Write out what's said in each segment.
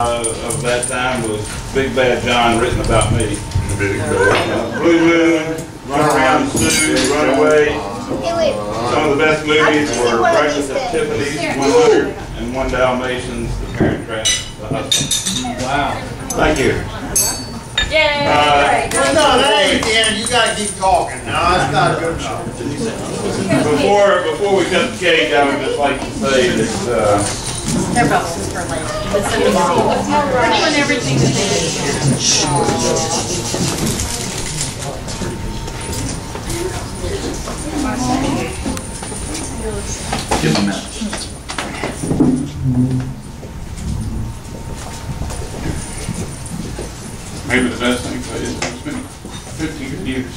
Of that time was Big Bad John, written about me. Blue Moon, Run Around Sue, Run Away. Some of the best movies were Breakfast at Tiffany's, 100, and 1 Dalmatians, The Parent Trap, The Hustle. Wow. Thank you. Yay! No, that ain't the end. You gotta keep talking. No, that's not a good show. Before we cut the cake, I would just like to say that They're both super late. We're doing everything that they did here. give them that. Maybe the best thing to say is it's been 50 good years.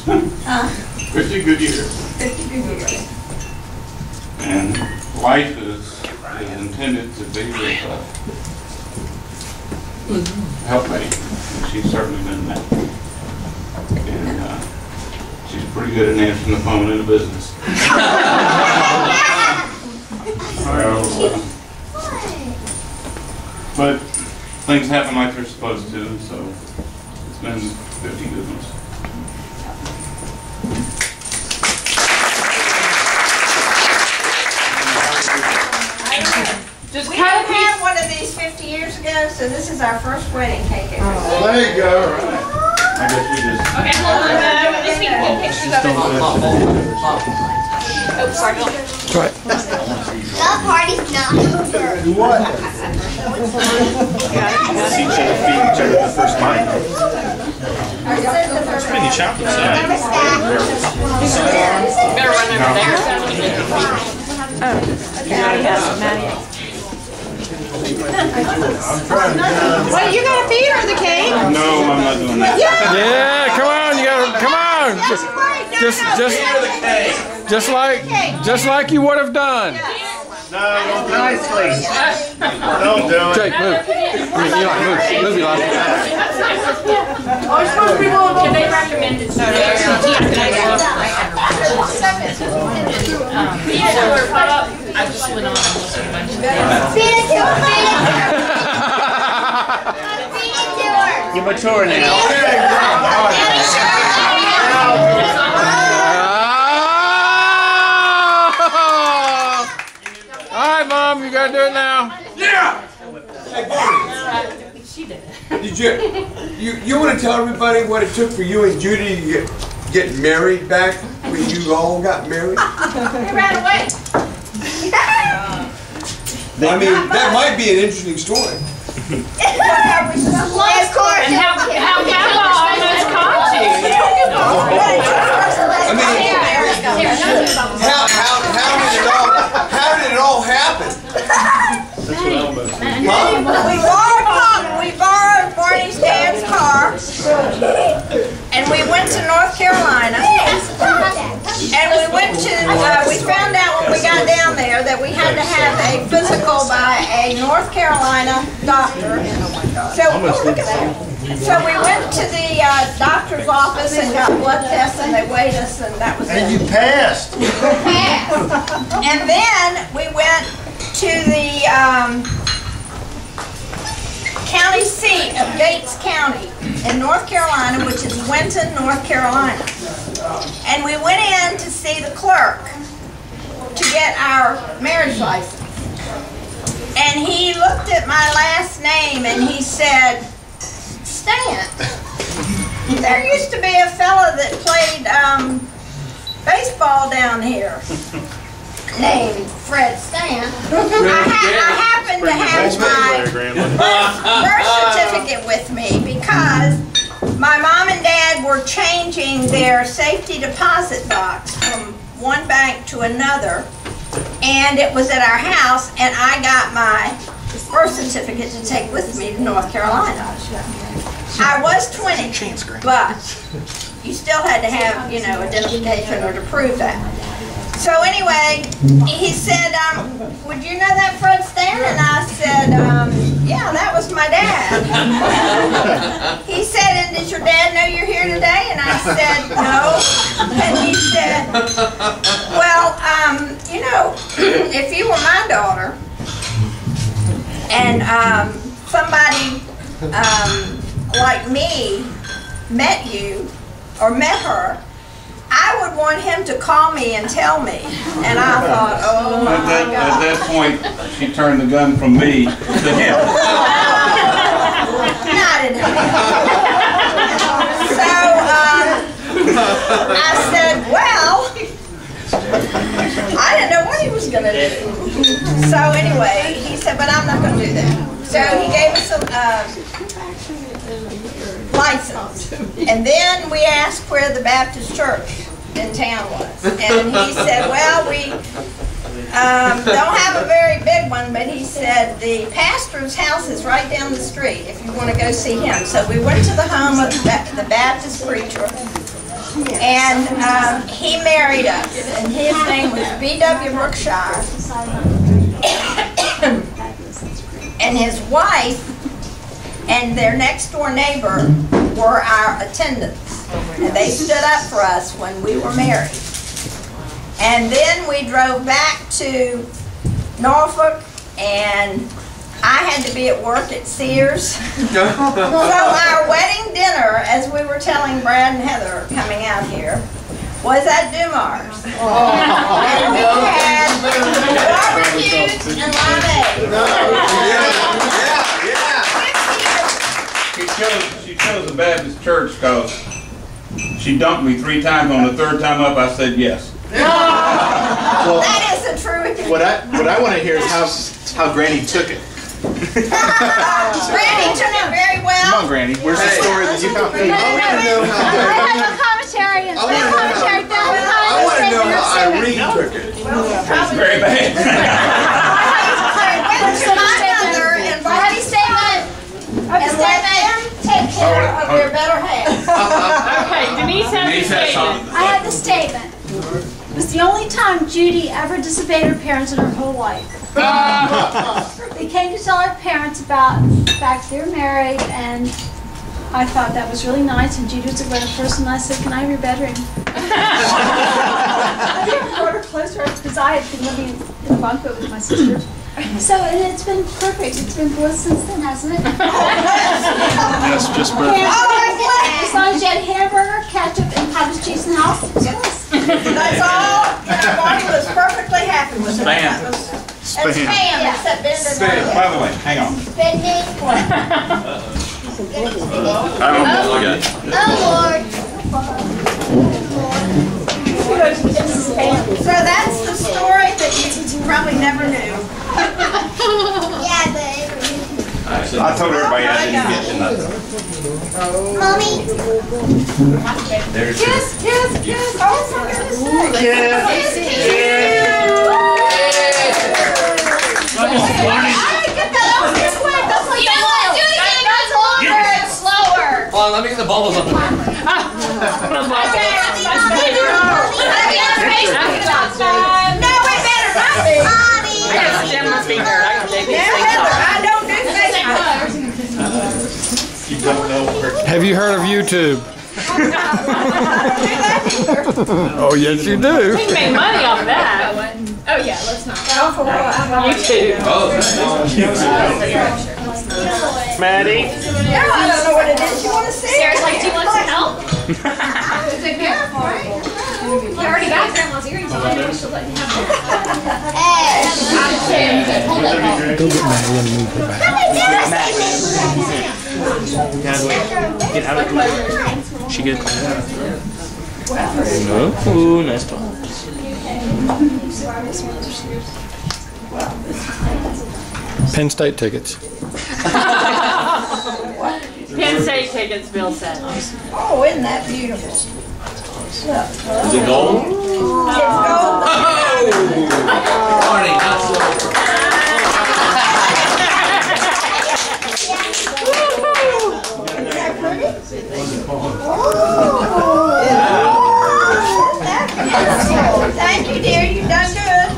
50 good years. 50 good years. And life is intended to be with helpmate. She's certainly done that. And she's pretty good at answering the phone in the business. But things happen like they're supposed to, so it's been 50 good ones. We didn't have one of these 50 years ago, so this is our first wedding cake. There you go. I guess we just... Okay, hold on. This week we take pictures of it. Oh, sorry. Right. The party's not over. What? See each other feed each other the first time. It's pretty choppy inside. Better run over there. Well, you gotta feed her the cake. No, I'm not doing that. Yeah, come on, you gotta, come on. Just like you would have done. No, don't nicely. Don't do it. Jake, move. Eli, move, Eli. Oh, it's supposed to be more. Can they recommend it? I just went on and listened to a bunch of things. Feed it to her. Feed it to her. You're mature now. All right, Mom, you gotta do it now. Yeah! She did it. Did you want to tell everybody what it took for you and Judy to get married back when you all got married? They ran away. I mean, that might be an interesting story. Of course. And how Grandma almost caught you. I mean, how did it all happen? We borrowed Barney's dad's car, and we went to North Carolina, and we found out when we got down there that we had to have a physical by a North Carolina doctor. So we went to the doctor's office and got blood tests, and they weighed us, and that was it. And you passed. And then we went to the county seat of Gates County in North Carolina, which is Winton, North Carolina. And we went in to see the clerk to get our marriage license. And he looked at my last name and he said, Stant. There used to be a fella that played baseball down here named Fred Stant. I happened to have my birth certificate with me because my mom and dad were changing their safety deposit box from one bank to another, and it was at our house, and I got my birth certificate to take with me to North Carolina. I was 20, but you still had to have, you know, identification or to prove that. So anyway, he said, would you know that Fred Stan? And I said, yeah, that was my dad. He said, and did your dad know you're here today? And I said, no. And he said, well, you know, if you were my daughter, and somebody like me met you or met her, I would want him to call me and tell me. And I thought, oh my God. At that point, she turned the gun from me to him. Not at all. So I said, well, I didn't know what he was going to do. So anyway, he said, but I'm not going to do that. So he gave us a license. And then we asked where the Baptist church in town was. And he said, well, we don't have a very big one, but he said the pastor's house is right down the street if you want to go see him. So we went to the home of the Baptist preacher. And he married us, and his name was B.W. Brookshire. And his wife and their next door neighbor were our attendants. And they stood up for us when we were married. And then we drove back to Norfolk, and I had to be at work at Sears. So our wedding dinner, as we were telling Brad and Heather coming out here, was at Dumar's. And we had barbecues and limeade. She chose the Baptist church because she dumped me 3 times. On the 3rd time up, I said yes. Well, that isn't true. What I want to hear is how Granny took it. Granny took it very well. Come on, Granny. Where's the story that you found? I have a commentary and some commentary. I want to know how Irene took it. That's very bad. My mother invited statement and let them take care of their better half. Okay, Denise has a statement. I have the statement. It was the only time Judy ever disobeyed her parents in her whole life. They came to tell her parents about the fact they were married, and I thought that was really nice, and Judy was a great person, and I said, can I have your bedroom? I didn't brought her closer because I had been living in a bunk with my sister. So, and it's been perfect. It's been bliss since then, hasn't it? Yes, just perfect. As long as you had hamburger, ketchup, and cottage cheese in the house, it was bliss. That's all. Barney was perfectly happy with it. Spam. And Spam, except Ben didn't like it. By the way, hang on. Ben needs one. I don't know. Okay. So that's the story that you probably never knew. Yeah, but... I told everybody I didn't get to nothing. Mommy? There's Kiss. Oh, for goodness sake. I didn't get that out this way. That's like You know what? Do it again. That's longer and slower. Hold on, let me get the bubbles up. No, it better not be. Mommy. I got a stem my finger. I can take No, these things Heather, off. I don't do Facebook. you don't know where. Have you heard of YouTube? I don't do that either. Oh, yes, you do. We can make money off that. Oh, yeah, let's not. Oh, for what? YouTube. Maddie? No, I don't know what it is. You want to see? Sarah's like, do you want some help? It's a miracle, right? You already got grandma's earrings on. She'll let you have them. Go get Maddie and move her back. Get out of the way. She good? Ooh, nice ball. Penn State tickets. Penn State tickets, Bill said. Oh, isn't that beautiful? Is it gold? It's gold. Barney, not so. Thank you, dear. You've done good.